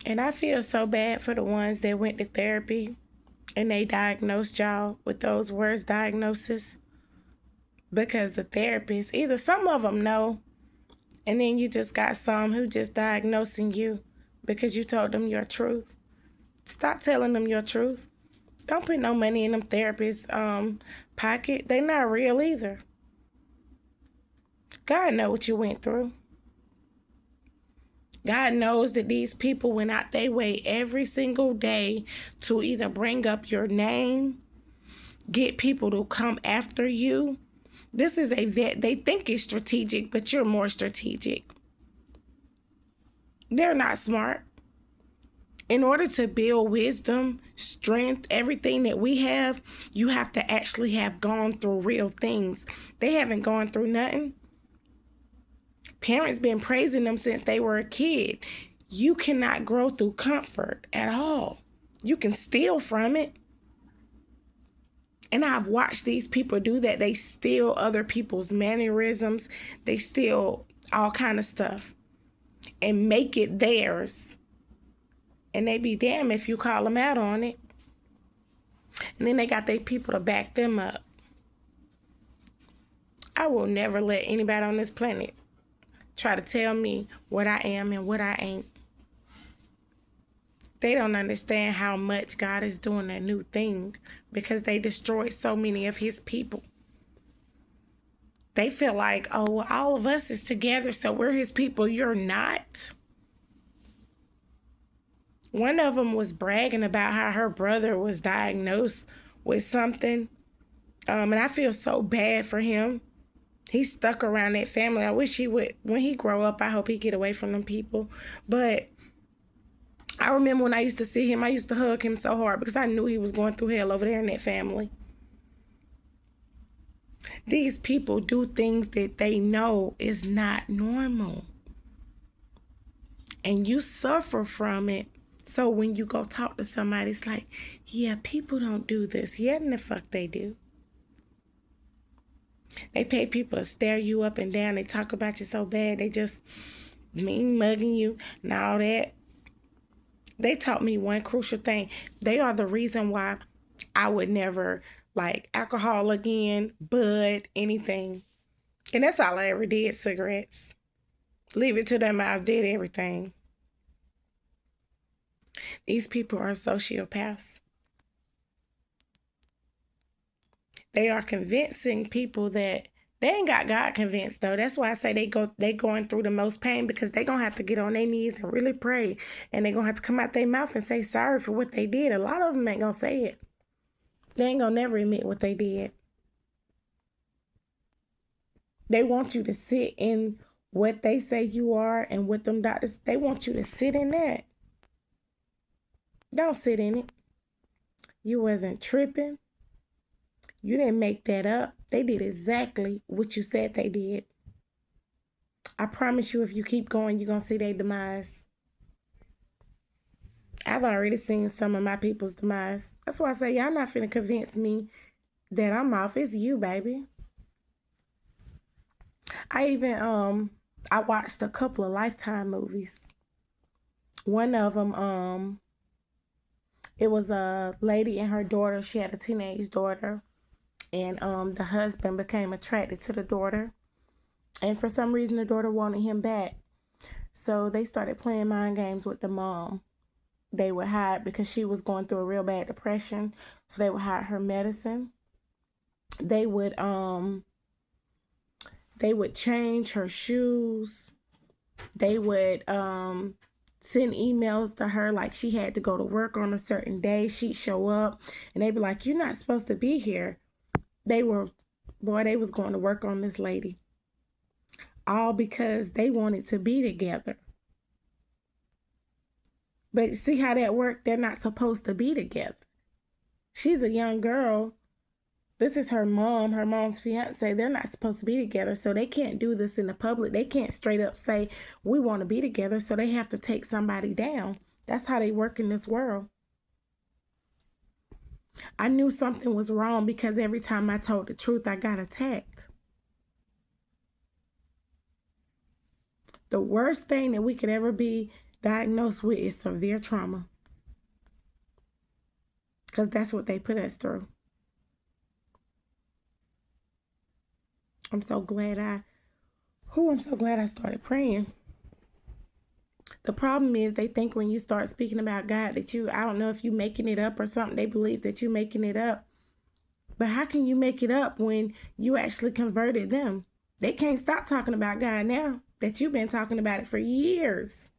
And I feel so bad for the ones that went to therapy and they diagnosed y'all with those worst diagnoses, because the therapist, either some of them know, and then you just got some who just diagnosing you because you told them your truth. Stop telling them your truth. Don't put no money in them therapists' pocket. They not real either. God know what you went through. God knows that these people went out their way every single day to either bring up your name, get people to come after you. This is a vet. They think it's strategic, but you're more strategic. They're not smart. In order to build wisdom, strength, everything that we have, you have to actually have gone through real things. They haven't gone through nothing. Parents been praising them since they were a kid. You cannot grow through comfort at all. You can steal from it. And I've watched these people do that. They steal other people's mannerisms. They steal all kind of stuff and make it theirs. And they be damned if you call them out on it. And then they got their people to back them up. I will never let anybody on this planet try to tell me what I am and what I ain't. They don't understand how much God is doing a new thing because they destroyed so many of his people. They feel like, oh, all of us is together, so we're his people. You're not. One of them was bragging about how her brother was diagnosed with something. And I feel so bad for him. He's stuck around that family. I wish he would, when he grow up, I hope he get away from them people. But I remember when I used to see him, I used to hug him so hard because I knew he was going through hell over there in that family. These people do things that they know is not normal. And you suffer from it. So when you go talk to somebody, it's like, yeah, people don't do this. Yeah, and the fuck they do. They pay people to stare you up and down. They talk about you so bad. They just mean mugging you and all that. They taught me one crucial thing. They are the reason why I would never like alcohol again, bud, anything. And that's all I ever did, cigarettes. Leave it to them, I did everything. These people are sociopaths. They are convincing people that they ain't got God convinced though. That's why I say they going through the most pain, because they gonna have to get on their knees and really pray, and they gonna have to come out their mouth and say sorry for what they did. A lot of them ain't gonna say it. They ain't gonna never admit what they did. They want you to sit in what they say you are and what them doctors, they want you to sit in that. Don't sit in it. You wasn't tripping. You didn't make that up. They did exactly what you said they did. I promise you, if you keep going, you're going to see their demise. I've already seen some of my people's demise. That's why I say, y'all not finna convince me that I'm off. It's you, baby. I watched a couple of Lifetime movies. One of them, it was a lady and her daughter. She had a teenage daughter, and the husband became attracted to the daughter, and for some reason the daughter wanted him back. So they started playing mind games with the mom. They would hide, because she was going through a real bad depression, so they would hide her medicine. They would change her shoes. They would send emails to her like she had to go to work on a certain day. She'd show up and they'd be like, you're not supposed to be here. They was going to work on this lady. All because they wanted to be together. But see how that worked? They're not supposed to be together. She's a young girl. This is her mom's fiance. They're not supposed to be together, so they can't do this in the public. They can't straight up say, we want to be together, so they have to take somebody down. That's how they work in this world. I knew something was wrong because every time I told the truth, I got attacked. The worst thing that we could ever be diagnosed with is severe trauma. Because that's what they put us through. I'm so glad I started praying. The problem is they think when you start speaking about God that I don't know if you're making it up or something. They believe that you're making it up. But how can you make it up when you actually converted them? They can't stop talking about God now that you've been talking about it for years.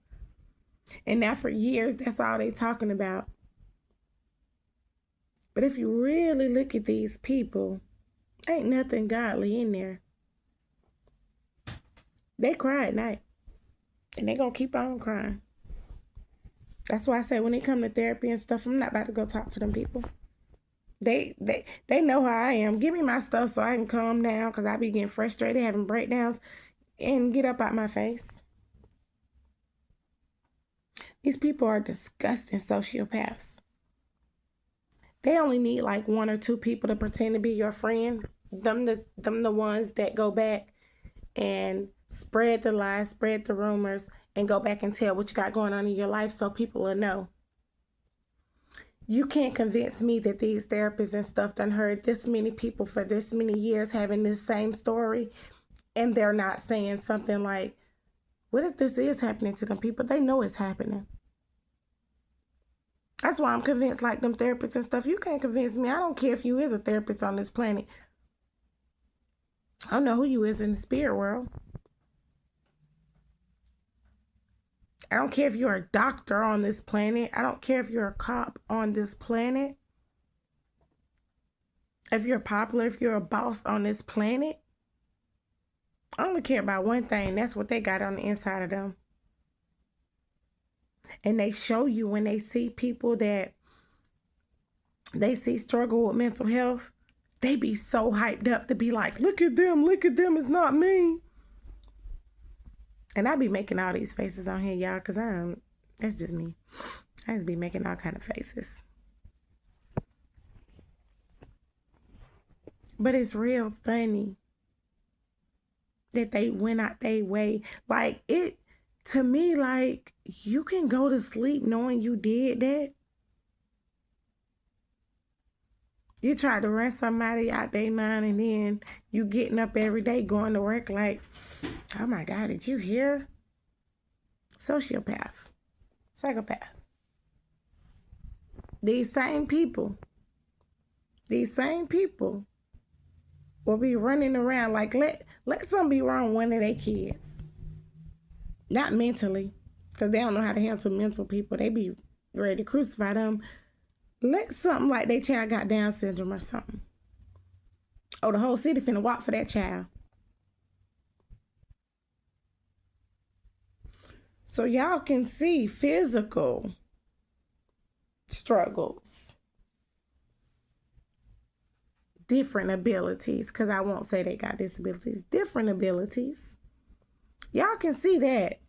And now for years, that's all they're talking about. But if you really look at these people, ain't nothing godly in there. They cry at night. And they gonna keep on crying. That's why I say when it come to therapy and stuff, I'm not about to go talk to them people. They know how I am. Give me my stuff so I can calm down because I be getting frustrated, having breakdowns, and get up out my face. These people are disgusting sociopaths. They only need like one or two people to pretend to be your friend. Them the ones that go back and spread the lies, spread the rumors, and go back and tell what you got going on in your life so people will know. You can't convince me that these therapists and stuff done heard this many people for this many years having this same story, and they're not saying something like, what if this is happening to them people? They know it's happening. That's why I'm convinced, like them therapists and stuff, you can't convince me. I don't care if you is a therapist on this planet. I don't know who you is in the spirit world. I don't care if you're a doctor on this planet. I don't care if you're a cop on this planet. If you're popular, if you're a boss on this planet. I only care about one thing. That's what they got on the inside of them. And they show you when they see people that they see struggle with mental health, they be so hyped up to be like, look at them, it's not me. And I be making all these faces on here, y'all, because that's just me. I just be making all kind of faces. But it's real funny that they went out their way. Like, it, to me, like, you can go to sleep knowing you did that. You try to run somebody out their mind, and then you getting up every day going to work like, oh my God, did you hear? Sociopath. Psychopath. These same people will be running around like, let something be wrong with one of their kids. Not mentally, because they don't know how to handle mental people. They be ready to crucify them. Let something like their child got Down syndrome or something. Oh, the whole city finna walk for that child. So y'all can see physical struggles, different abilities, because I won't say they got disabilities, different abilities. Y'all can see that.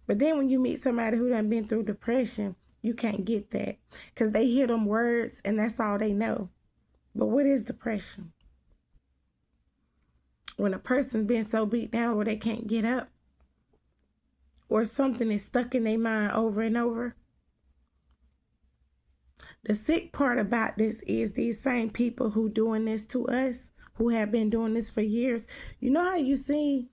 But then when you meet somebody who done been through depression, you can't get that because they hear them words and that's all they know. But what is depression? When a person's been so beat down where they can't get up, or something is stuck in their mind over and over. The sick part about this is these same people who doing this to us, who have been doing this for years. You know how you see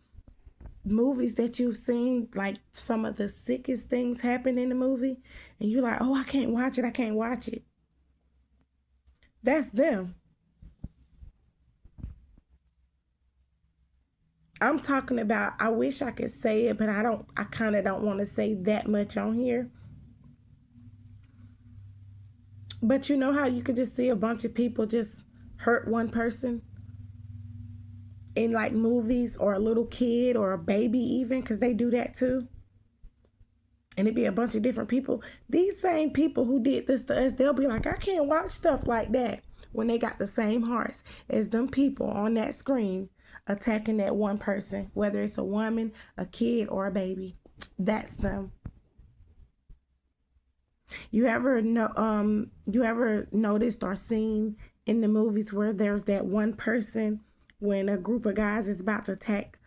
movies that you've seen, like some of the sickest things happen in the movie, and you're like, oh, I can't watch it. That's them. I'm talking about, I wish I could say it, but I kind of don't want to say that much on here. But you know how you could just see a bunch of people just hurt one person in like movies, or a little kid or a baby even, because they do that too. And it'd be a bunch of different people. These same people who did this to us, they'll be like, I can't watch stuff like that, when they got the same hearts as them people on that screen attacking that one person, whether it's a woman, a kid, or a baby. That's them. You ever noticed or seen in the movies where there's that one person when a group of guys is about to attack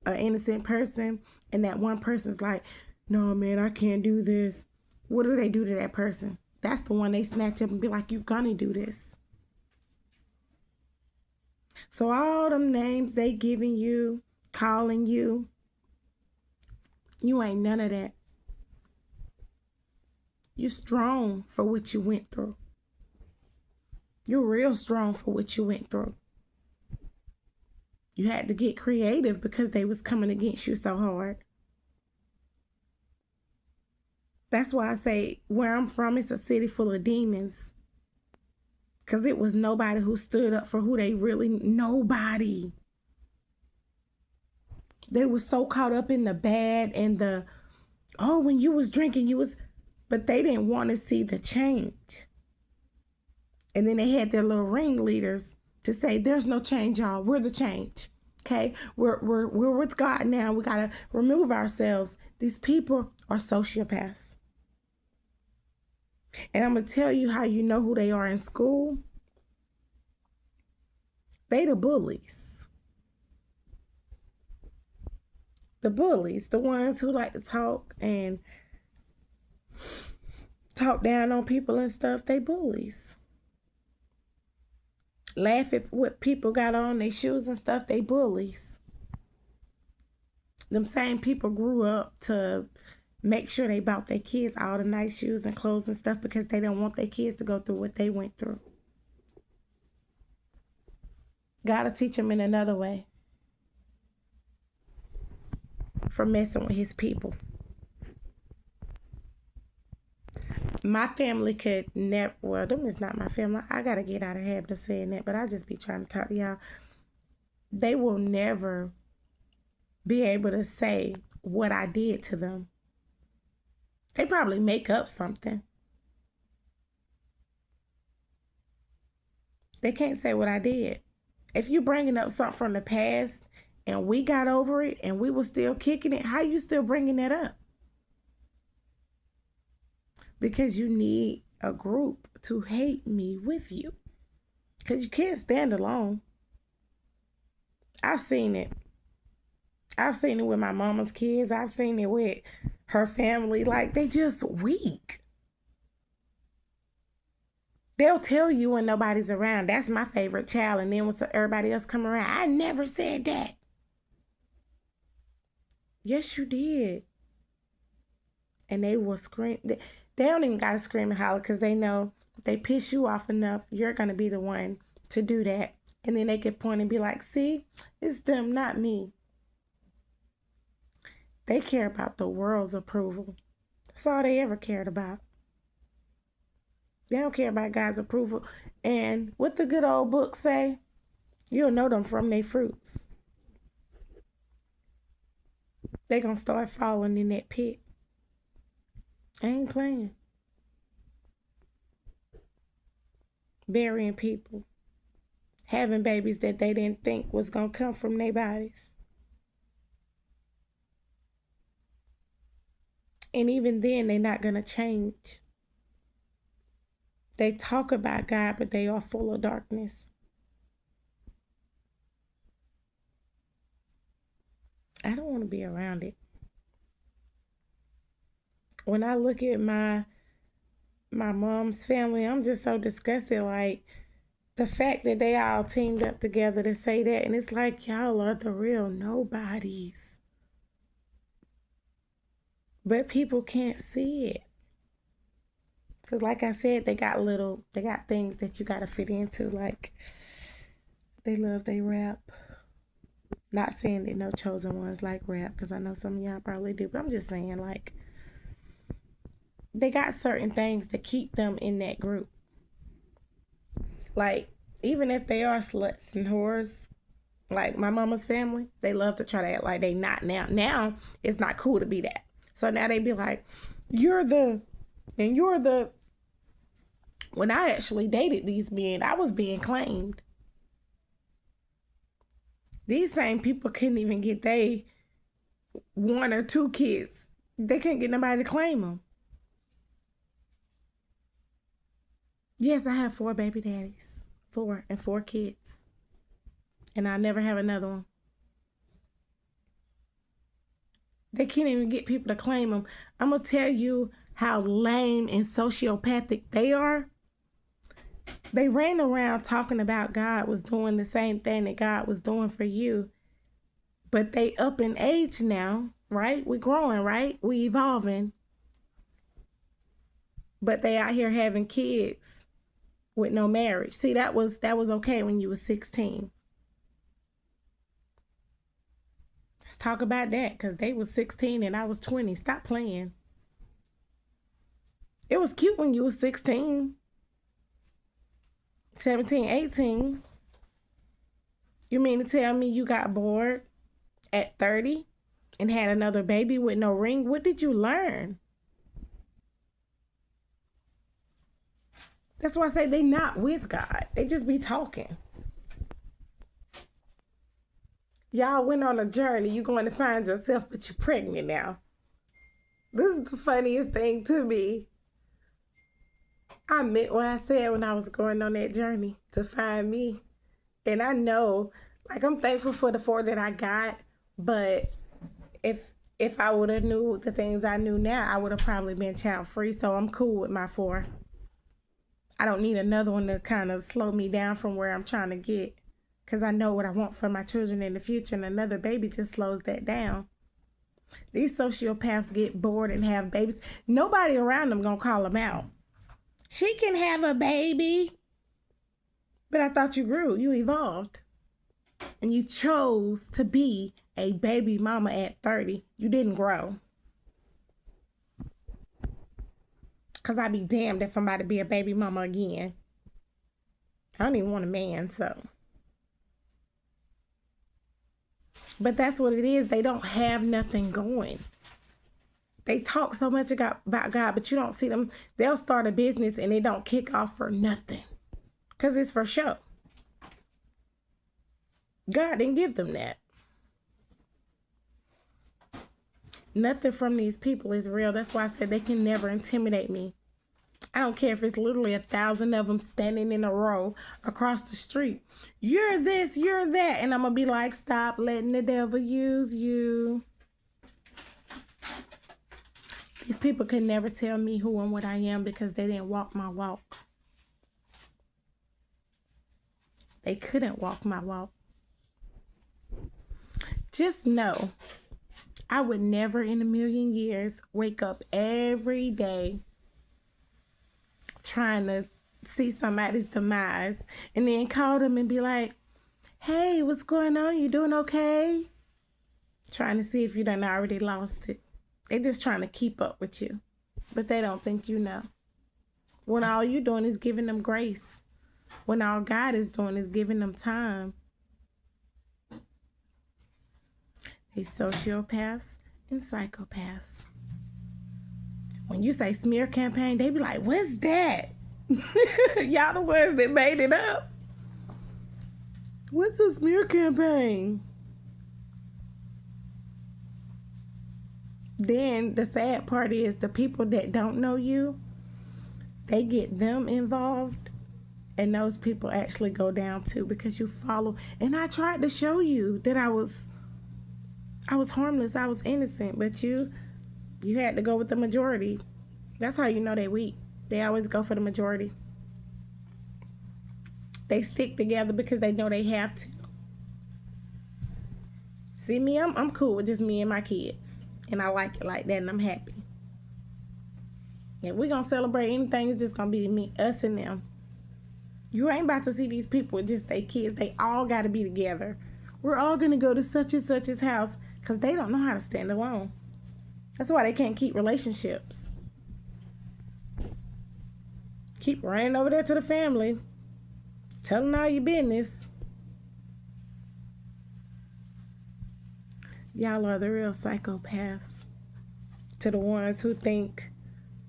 an innocent person, and that one person's like, No, man, I can't do this. What do they do to that person? That's the one they snatch up and be like, you gonna do this. So all them names they giving you, calling you, you ain't none of that. You're strong for what you went through. You're real strong for what you went through. You had to get creative because they was coming against you so hard. That's why I say where I'm from, it's a city full of demons. Because it was nobody who stood up for who they really, nobody. They were so caught up in the bad and the, oh, when you was drinking, you was, but they didn't want to see the change. And then they had their little ringleaders to say, there's no change, y'all. We're the change. Okay? We're with God now. We got to remove ourselves. These people are sociopaths. And I'm going to tell you how you know who they are in school. They the bullies. The bullies, the ones who like to talk and talk down on people and stuff, they bullies. Laugh at what people got on their shoes and stuff, they bullies. Them same people grew up to make sure they bought their kids all the nice shoes and clothes and stuff because they don't want their kids to go through what they went through. Gotta teach them in another way for messing with his people. My family could never, well, them is not my family. I gotta get out of habit of saying that, but I just be trying to talk to y'all. They will never be able to say what I did to them. They probably make up something. They can't say what I did. If you bringing up something from the past and we got over it and we were still kicking it, how you still bringing that up? Because you need a group to hate me with you. Because you can't stand alone. I've seen it. I've seen it with my mama's kids. I've seen it with her family. Like, they just weak. They'll tell you when nobody's around, that's my favorite child. And then when everybody else come around, I never said that. Yes, you did. And they will scream. They don't even got to scream and holler because they know if they piss you off enough, you're going to be the one to do that. And then they could point and be like, see, it's them, not me. They care about the world's approval. That's all they ever cared about. They don't care about God's approval. And what the good old book say, you'll know them from their fruits. They gonna start falling in that pit. I ain't playing. Burying people. Having babies that they didn't think was gonna come from their bodies. And even then, they're not gonna change. They talk about God, but they are full of darkness. I don't want to be around it. When I look at my mom's family, I'm just so disgusted. Like, the fact that they all teamed up together to say that, and it's like, y'all are the real nobodies. But people can't see it. Because like I said, they got things that you got to fit into. Like, they love they rap. Not saying that no chosen ones like rap, because I know some of y'all probably do. But I'm just saying, like, they got certain things to keep them in that group. Like, even if they are sluts and whores, like my mama's family, they love to try to act like they not now. Now, it's not cool to be that. So now they be like, you're the... When I actually dated these men, I was being claimed. These same people couldn't even get they 1 or 2 kids. They couldn't get nobody to claim them. Yes, I have 4 baby daddies. 4 and 4 kids. And I'll never have another one. They can't even get people to claim them. I'm going to tell you how lame and sociopathic they are. They ran around talking about God was doing the same thing that God was doing for you. But they up in age now, right? We're growing, right? We evolving. But they out here having kids with no marriage. See, that was okay when you was 16. Let's talk about that, because they was 16 and I was 20. Stop playing. It was cute when you was 16, 17, 18. You mean to tell me you got bored at 30 and had another baby with no ring? What did you learn? That's why I say they not with God. They just be talking. Y'all went on a journey. You're going to find yourself, but you're pregnant now. This is the funniest thing to me. I meant what I said when I was going on that journey to find me. And I know, like, I'm thankful for the 4 that I got, but if I would have knew the things I knew now, I would have probably been child free. So I'm cool with my 4. I don't need another one to kind of slow me down from where I'm trying to get, because I know what I want for my children in the future, and another baby just slows that down. These sociopaths get bored and have babies. Nobody around them gonna call them out. She can have a baby. But I thought you grew, you evolved. And you chose to be a baby mama at 30. You didn't grow. Because I'd be damned if I'm about to be a baby mama again. I don't even want a man, so. But that's what it is. They don't have nothing going. They talk so much about God, but you don't see them. They'll start a business and they don't kick off for nothing, because it's for show. God didn't give them that. Nothing from these people is real. That's why I said they can never intimidate me. I don't care if it's literally 1,000 of them standing in a row across the street. You're this, you're that. And I'm going to be like, stop letting the devil use you. These people can never tell me who and what I am, because they didn't walk my walk. They couldn't walk my walk. Just know, I would never in a million years wake up every day trying to see somebody's demise and then call them and be like, hey, what's going on? You doing okay? Trying to see if you done already lost it. They just trying to keep up with you, but they don't think you know. When all you doing is giving them grace. When all God is doing is giving them time. These sociopaths and psychopaths. When you say smear campaign, they be like, what's that? Y'all the ones that made it up. What's a smear campaign? Then the sad part is the people that don't know you, they get them involved, and those people actually go down too, because you follow. And I tried to show you that I was harmless, I was innocent, but you had to go with the majority. That's how you know they weak. They always go for the majority. They stick together because they know they have to. See me, I'm cool with just me and my kids. And I like it like that, and I'm happy. If we're going to celebrate anything, it's just going to be me, us, and them. You ain't about to see these people with just their kids. They all got to be together. We're all going to go to such and such's house, because they don't know how to stand alone. That's why they can't keep relationships. Keep running over there to the family, telling all your business. Y'all are the real psychopaths. To the ones who think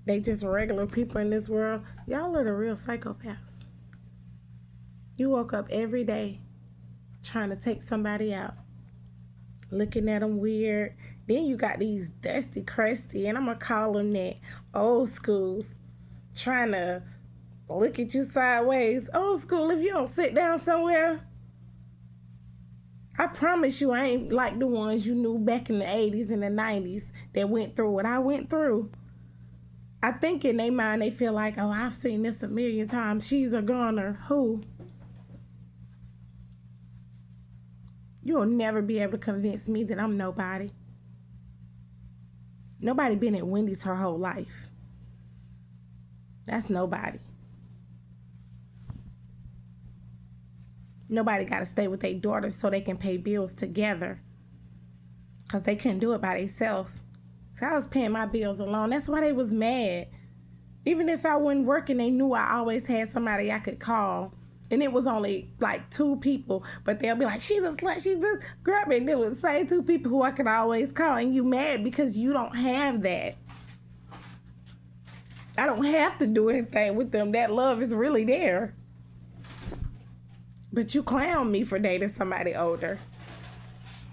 they just regular people in this world, y'all are the real psychopaths. You woke up every day trying to take somebody out, looking at them weird. Then you got these dusty, crusty, and I'm going to call them that, old schools, trying to look at you sideways. Old school, if you don't sit down somewhere, I promise you, I ain't like the ones you knew back in the 80s and the 90s that went through what I went through. I think in their mind they feel like, oh, I've seen this a million times. She's a goner. Who? You'll never be able to convince me that I'm nobody. Nobody been at Wendy's her whole life. That's nobody. Nobody got to stay with their daughters so they can pay bills together, because they couldn't do it by themselves. So I was paying my bills alone. That's why they was mad. Even if I wasn't working, they knew I always had somebody I could call. And it was only like 2 people, but they'll be like, she's a slut, she's this. Grab it. It was the same 2 people who I could always call. And you mad because you don't have that. I don't have to do anything with them. That love is really there. But you clown me for dating somebody older.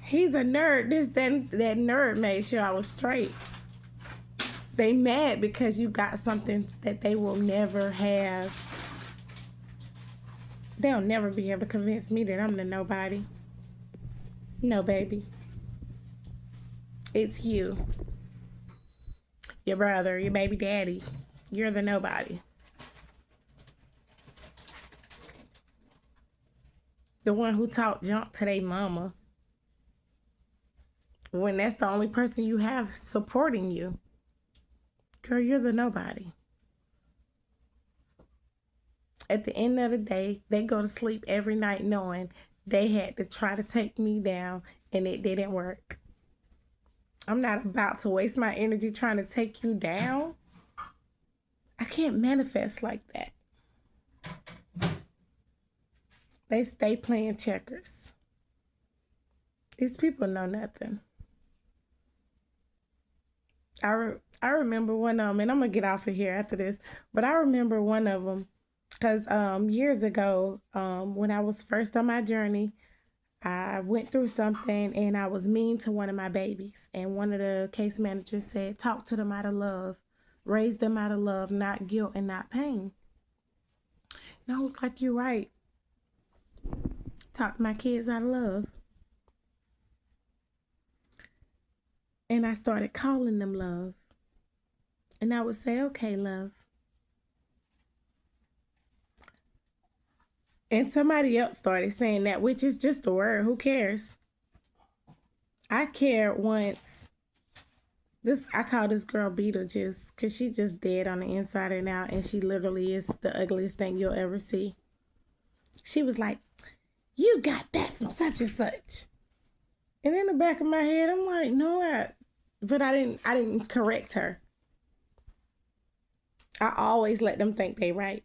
He's a nerd. That nerd made sure I was straight. They mad because you got something that they will never have. They'll never be able to convince me that I'm the nobody. No, baby. It's you. Your brother, your baby daddy. You're the nobody. The one who talked junk to their mama. When that's the only person you have supporting you. Girl, you're the nobody. At the end of the day, they go to sleep every night knowing they had to try to take me down and it didn't work. I'm not about to waste my energy trying to take you down. I can't manifest like that. They stay playing checkers. These people know nothing. I remember one of them, and I'm going to get off of here after this, but I remember one of them because years ago, when I was first on my journey, I went through something and I was mean to one of my babies. And one of the case managers said, talk to them out of love. Raise them out of love, not guilt and not pain. And I was like, you're right. Talk to my kids out of love. And I started calling them love. And I would say, okay, love. And somebody else started saying that, which is just a word. Who cares? I cared once. I call this girl Beetlejuice because she just dead on the inside and out. And she literally is the ugliest thing you'll ever see. She was like, you got that from such and such. And in the back of my head, I'm like, no, but I didn't correct her. I always let them think they right.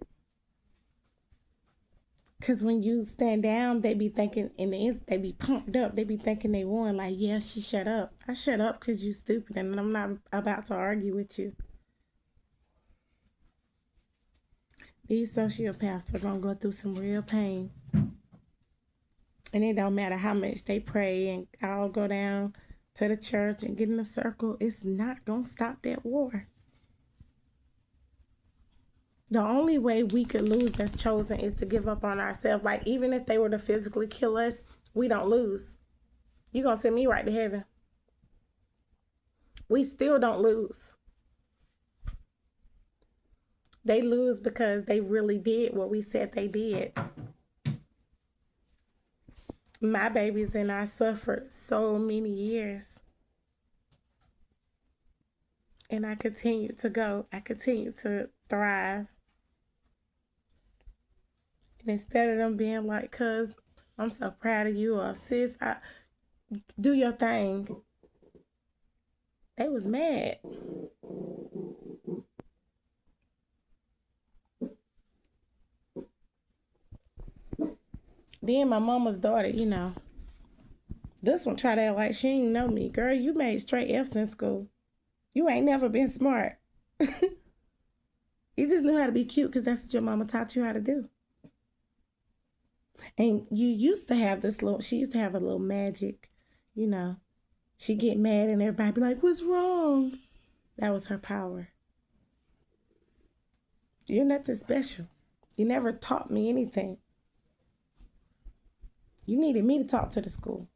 Because when you stand down, they be thinking, they be pumped up. They be thinking they won. Like, yeah, she shut up. I shut up because you stupid and I'm not about to argue with you. These sociopaths are going to go through some real pain. And it don't matter how much they pray and I'll go down to the church and get in a circle. It's not going to stop that war. The only way we could lose as chosen is to give up on ourselves. Like, even if they were to physically kill us, we don't lose. You're going to send me right to heaven. We still don't lose. They lose because they really did what we said they did. My babies and I suffered so many years. And I continue to go. I continue to thrive. And instead of them being like, cuz I'm so proud of you, or sis, do your thing, they was mad. Then my mama's daughter, this one tried to act like she ain't know me. Girl, you made straight F's in school. You ain't never been smart. You just knew how to be cute because that's what your mama taught you how to do. And you used to have she used to have a little magic, She'd get mad and everybody be like, what's wrong? That was her power. You're nothing special. You never taught me anything. You needed me to talk to the school.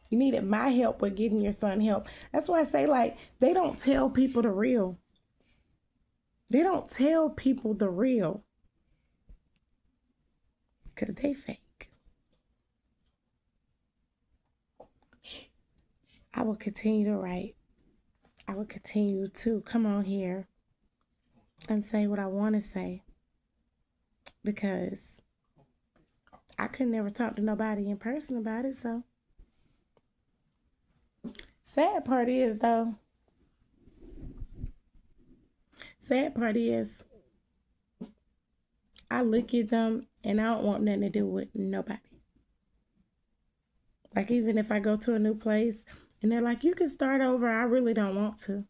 You needed my help with getting your son help. That's why I say, like, they don't tell people the real. They don't tell people the real. Because they fake. I will continue to write. I will continue to come on here and say what I want to say. Because I could never talk to nobody in person about it, so. Sad part is, I look at them and I don't want nothing to do with nobody. Like, even if I go to a new place and they're like, you can start over, I really don't want to.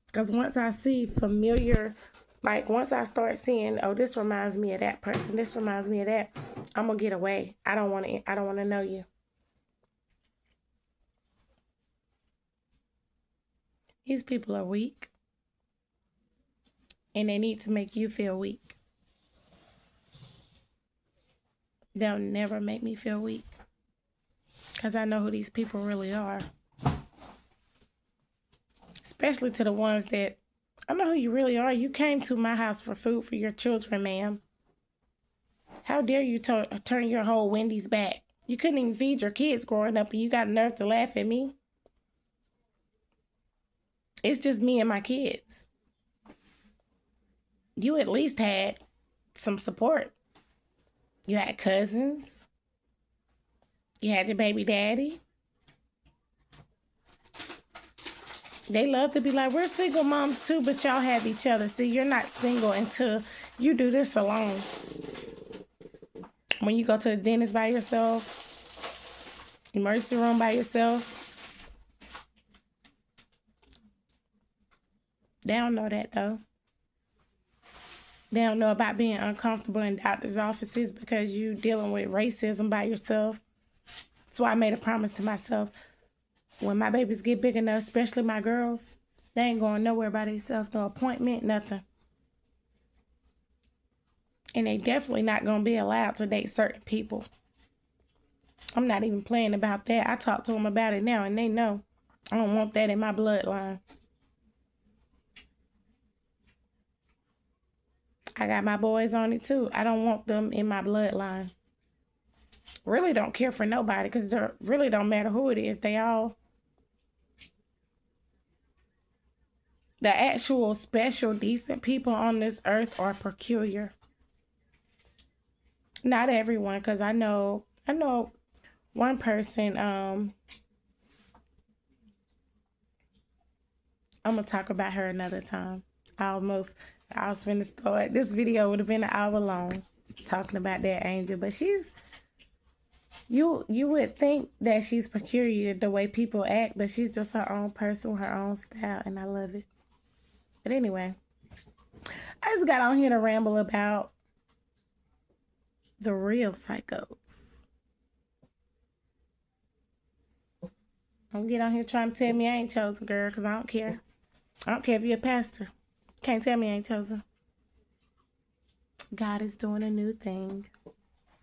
Because once I see familiar, like once I start seeing, oh, this reminds me of that person, this reminds me of that, I'm gonna get away. I don't want to know you. These people are weak. And they need to make you feel weak. They'll never make me feel weak. Because I know who these people really are. Especially to the ones that, I know who you really are. You came to my house for food for your children, ma'am. How dare you turn your whole Wendy's back? You couldn't even feed your kids growing up and you got nerve to laugh at me? It's just me and my kids. You at least had some support. You had cousins. You had your baby daddy. They love to be like, we're single moms too, but y'all have each other. See, you're not single until you do this alone. When you go to the dentist by yourself, emergency room by yourself. They don't know that, though. They don't know about being uncomfortable in doctor's offices because you dealing with racism by yourself. That's why I made a promise to myself. When my babies get big enough, especially my girls, they ain't going nowhere by themselves, no appointment, nothing. And they definitely not going to be allowed to date certain people. I'm not even playing about that. I talk to them about it now, and they know. I don't want that in my bloodline. I got my boys on it, too. I don't want them in my bloodline. Really don't care for nobody, because it really don't matter who it is. They all... The actual special, decent people on this earth are peculiar. Not everyone, because I know one person, I'm going to talk about her another time. I was finna start, this video would have been an hour long talking about that angel, but she's, you would think that she's peculiar the way people act, but she's just her own person with her own style, and I love it. But anyway, I just got on here to ramble about the real psychos. Don't get on here trying to tell me I ain't chosen, girl, because I don't care. I don't care if you're a pastor. Can't tell me I ain't chosen. God is doing a new thing.